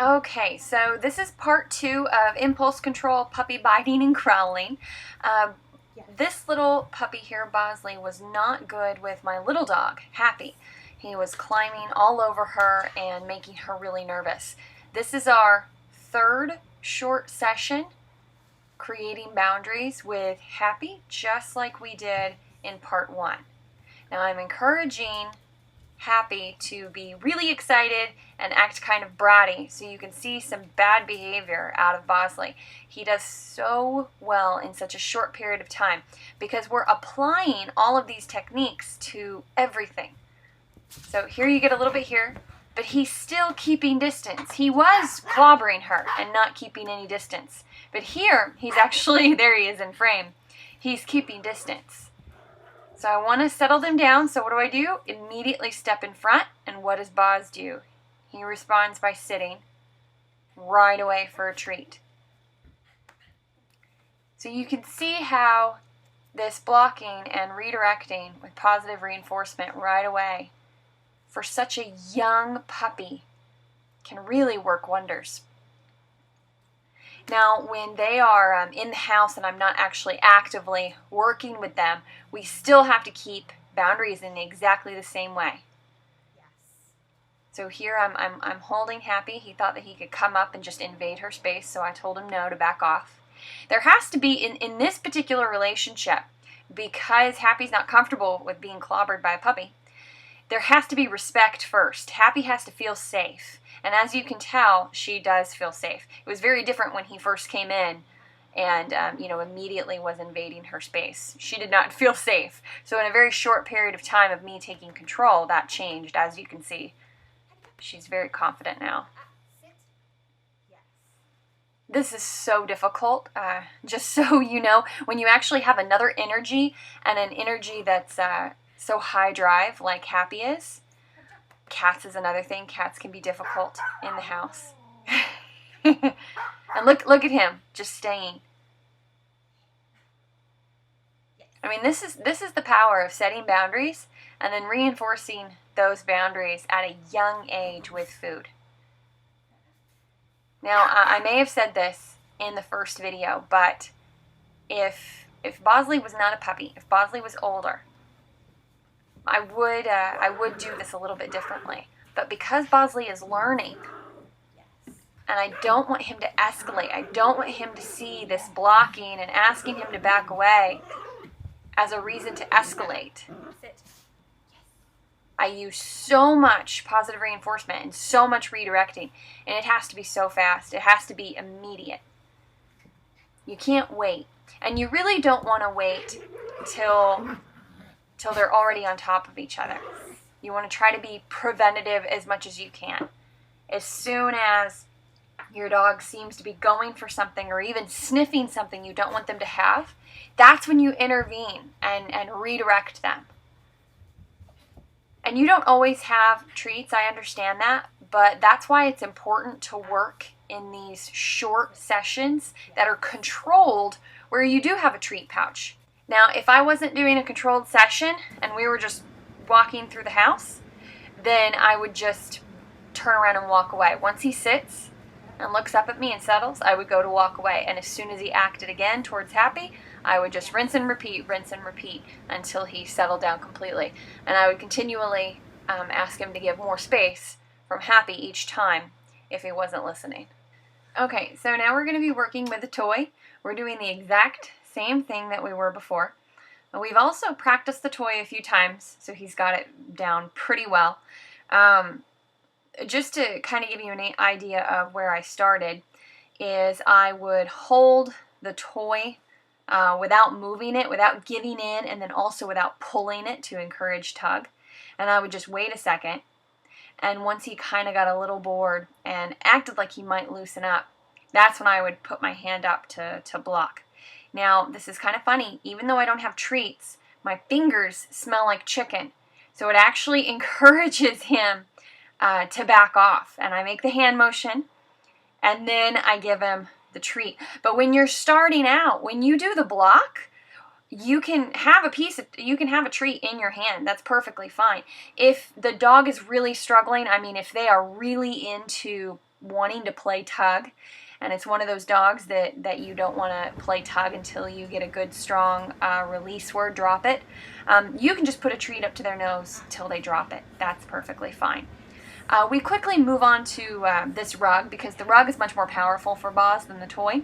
Okay, so this is part 2 of impulse control, puppy biting, and growling. This little puppy here, Bosley, was not good with my little dog, Happy. He was climbing all over her and making her really nervous. This is our third short session creating boundaries with Happy, just like we did in part 1. Now I'm encouraging Happy to be really excited and act kind of bratty, so you can see some bad behavior out of Bosley. He does so well in such a short period of time because we're applying all of these techniques to everything. So here you get a little bit here, but he's still keeping distance. He was clobbering her and not keeping any distance, but here he's actually, there he is in frame, he's keeping distance. So I want to settle them down, so what do? Immediately step in front, and what does Boz do? He responds by sitting right away for a treat. So you can see how this blocking and redirecting with positive reinforcement right away for such a young puppy can really work wonders. Now, when they are in the house and I'm not actually actively working with them, we still have to keep boundaries in exactly the same way. Yes. So here I'm holding Happy. He thought that he could come up and just invade her space, so I told him no, to back off. There has to be, in this particular relationship, because Happy's not comfortable with being clobbered by a puppy, there has to be respect first. Happy has to feel safe. And as you can tell, she does feel safe. It was very different when he first came in and immediately was invading her space. She did not feel safe. So in a very short period of time of me taking control, that changed, as you can see. She's very confident now. This is so difficult, just so you know, when you actually have another energy and an energy that's so high drive like Happy is. Cats is another thing. Cats can be difficult in the house. And look at him, just staying. I mean, this is the power of setting boundaries and then reinforcing those boundaries at a young age with food. Now, I may have said this in the first video, but if Bosley was not a puppy, if Bosley was older, I would do this a little bit differently. But because Bosley is learning, and I don't want him to escalate, I don't want him to see this blocking and asking him to back away as a reason to escalate. I use so much positive reinforcement and so much redirecting, and it has to be so fast. It has to be immediate. You can't wait. And you really don't want to wait till they're already on top of each other. You want to try to be preventative as much as you can. As soon as your dog seems to be going for something or even sniffing something you don't want them to have, that's when you intervene and redirect them. And you don't always have treats, I understand that, but that's why it's important to work in these short sessions that are controlled where you do have a treat pouch. Now, if I wasn't doing a controlled session and we were just walking through the house, then I would just turn around and walk away. Once he sits and looks up at me and settles, I would go to walk away. And as soon as he acted again towards Happy, I would just rinse and repeat until he settled down completely. And I would continually ask him to give more space from Happy each time if he wasn't listening. Okay, so now we're going to be working with a toy. We're doing the exact same thing that we were before. We've also practiced the toy a few times, so he's got it down pretty well. Just to kind of give you an idea of where I started, is I would hold the toy without moving it, without giving in, and then also without pulling it to encourage tug. And I would just wait a second, and once he kind of got a little bored and acted like he might loosen up, that's when I would put my hand up to block. Now, this is kind of funny. Even though I don't have treats, my fingers smell like chicken. So it actually encourages him to back off. And I make the hand motion, and then I give him the treat. But when you're starting out, when you do the block, you can have you can have a treat in your hand. That's perfectly fine. If the dog is really struggling, I mean, if they are really into wanting to play tug, and it's one of those dogs that you don't want to play tug until you get a good strong release word, drop it, you can just put a treat up to their nose till they drop it. That's perfectly fine. We quickly move on to this rug, because the rug is much more powerful for Boz than the toy.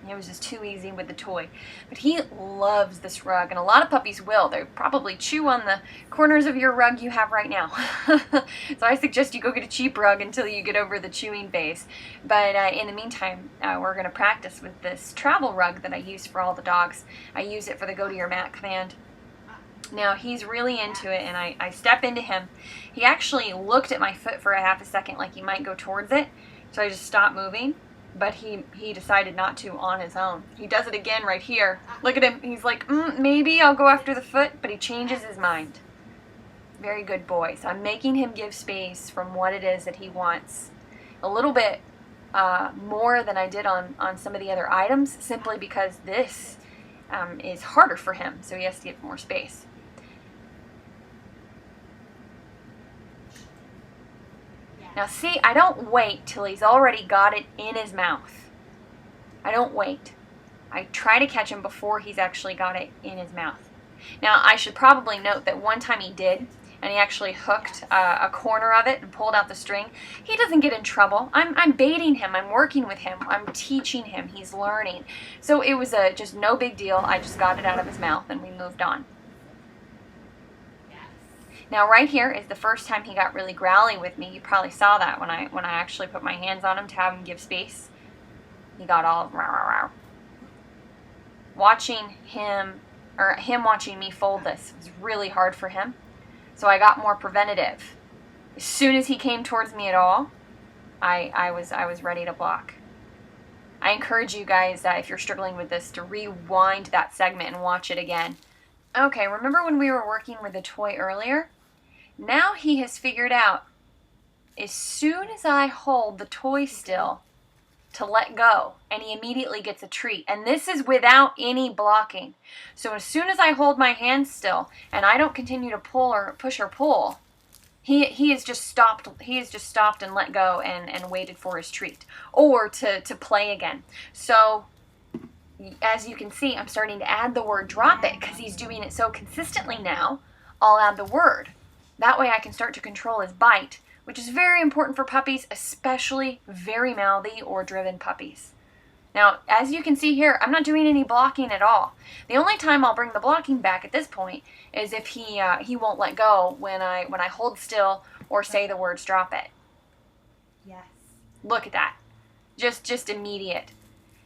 It was just too easy with the toy. But he loves this rug, and a lot of puppies will. They probably chew on the corners of your rug you have right now. So I suggest you go get a cheap rug until you get over the chewing phase. But in the meantime, we're going to practice with this travel rug that I use for all the dogs. I use it for the go to your mat command. Now he's really into it, and I step into him. He actually looked at my foot for a half a second like he might go towards it, so I just stopped moving. But he decided not to on his own. He does it again right here. Look at him. He's like, maybe I'll go after the foot, but he changes his mind. Very good boy. So I'm making him give space from what it is that he wants. A little bit more than I did on some of the other items, simply because this is harder for him, so he has to give more space. Now see, I don't wait till he's already got it in his mouth. I don't wait. I try to catch him before he's actually got it in his mouth. Now I should probably note that one time he did, and he actually hooked a corner of it and pulled out the string. He doesn't get in trouble. I'm baiting him. I'm working with him. I'm teaching him. He's learning. So it was just no big deal. I just got it out of his mouth and we moved on. Now right here is the first time he got really growly with me. You probably saw that when I actually put my hands on him to have him give space. He got all rah, rah, rah. Watching him, or him watching me fold this was really hard for him. So I got more preventative. As soon as he came towards me at all, I was ready to block. I encourage you guys, if you're struggling with this, to rewind that segment and watch it again. Okay, remember when we were working with the toy earlier? Now he has figured out, as soon as I hold the toy still, to let go, and he immediately gets a treat. And this is without any blocking. So as soon as I hold my hand still, and I don't continue to pull or push or pull, he has just stopped. He has just stopped and let go and waited for his treat, or to play again. So as you can see, I'm starting to add the word drop it, because he's doing it so consistently now. I'll add the word. That way I can start to control his bite, which is very important for puppies, especially very mouthy or driven puppies. Now, as you can see here, I'm not doing any blocking at all. The only time I'll bring the blocking back at this point is if he won't let go when I hold still or say the words drop it. Yes. Look at that. Just immediate.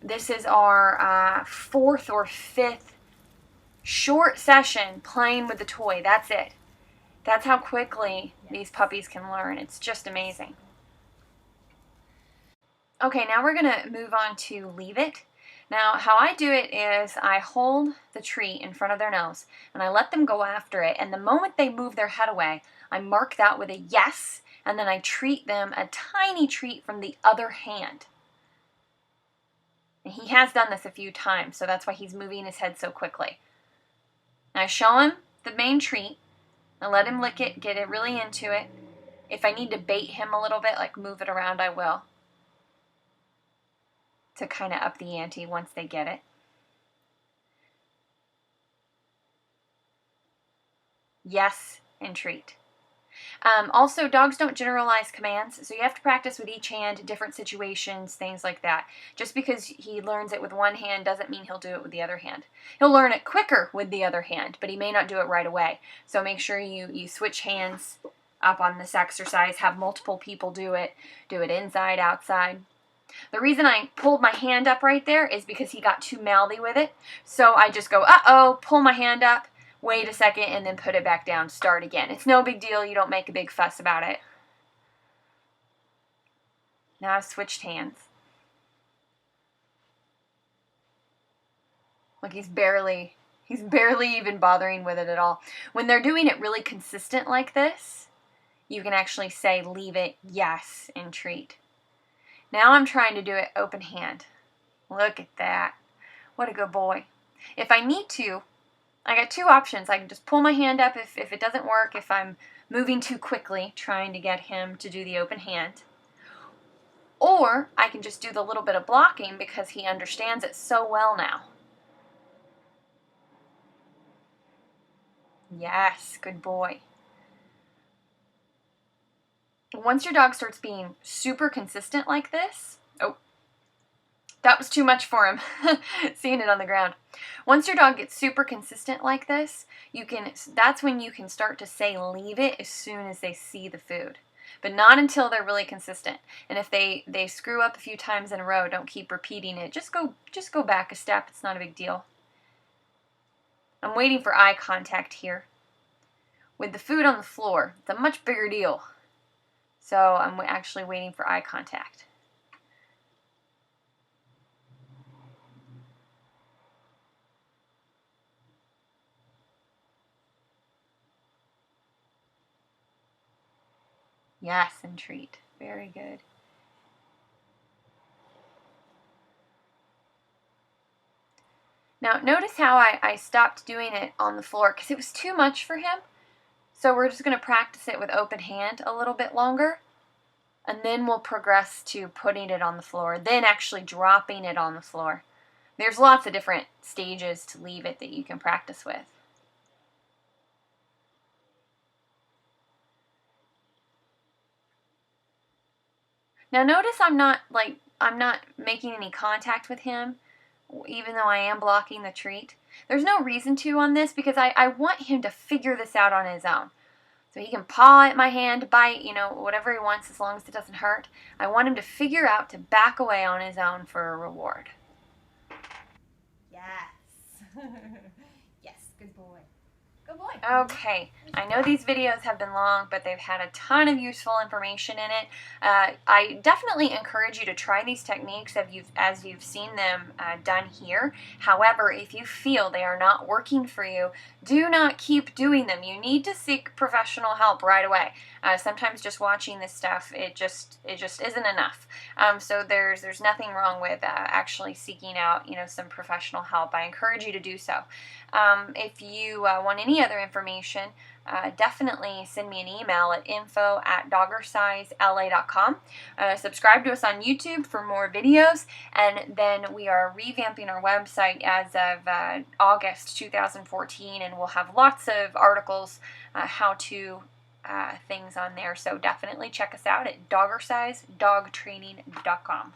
This is our fourth or fifth short session playing with the toy. That's it. That's how quickly these puppies can learn. It's just amazing. Okay, now we're going to move on to leave it. Now, how I do it is I hold the treat in front of their nose, and I let them go after it, and the moment they move their head away, I mark that with a yes, and then I treat them a tiny treat from the other hand. And he has done this a few times, so that's why he's moving his head so quickly. Now I show him the main treat, I let him lick it, get it really into it. If I need to bait him a little bit, like move it around, I will, to kind of up the ante once they get it. Yes, and treat. Also, dogs don't generalize commands, so you have to practice with each hand, different situations, things like that. Just because he learns it with one hand doesn't mean he'll do it with the other hand. He'll learn it quicker with the other hand, but he may not do it right away. So make sure you switch hands up on this exercise, have multiple people do it inside, outside. The reason I pulled my hand up right there is because he got too mouthy with it. So I just go, uh-oh, pull my hand up, wait a second, and then put it back down, start again. It's no big deal. You don't make a big fuss about it. Now I've switched hands. Look, he's barely even bothering with it at all. When they're doing it really consistent like this, you can actually say leave it, yes, and treat. Now I'm trying to do it open hand. Look at that. What a good boy. If I need to, I got two options. I can just pull my hand up if it doesn't work, if I'm moving too quickly trying to get him to do the open hand. Or I can just do the little bit of blocking because he understands it so well now. Yes, good boy. Once your dog starts being super consistent like this, oh, that was too much for him, seeing it on the ground. Once your dog gets super consistent like this, that's when you can start to say leave it as soon as they see the food. But not until they're really consistent. And if they screw up a few times in a row, don't keep repeating it. Just go back a step. It's not a big deal. I'm waiting for eye contact here. With the food on the floor, it's a much bigger deal. So I'm actually waiting for eye contact. Yes, and treat. Very good. Now notice how I stopped doing it on the floor because it was too much for him. So we're just going to practice it with open hand a little bit longer. And then we'll progress to putting it on the floor, then actually dropping it on the floor. There's lots of different stages to leave it that you can practice with. Now notice I'm not making any contact with him, even though I am blocking the treat. There's no reason to on this because I want him to figure this out on his own. So he can paw at my hand, bite, whatever he wants as long as it doesn't hurt. I want him to figure out to back away on his own for a reward. Yes. Yes, good boy. Good boy. Okay, I know these videos have been long, but they've had a ton of useful information in it. I definitely encourage you to try these techniques as you've seen them done here. However, if you feel they are not working for you, do not keep doing them. You need to seek professional help right away. Sometimes just watching this stuff, it just isn't enough. So there's nothing wrong with actually seeking out some professional help. I encourage you to do so. If you want any other information, definitely send me an email at info@doggersizela.com. Subscribe to us on YouTube for more videos, and then we are revamping our website as of August 2014, and we'll have lots of articles, how-to things on there. So definitely check us out at doggersizedogtraining.com.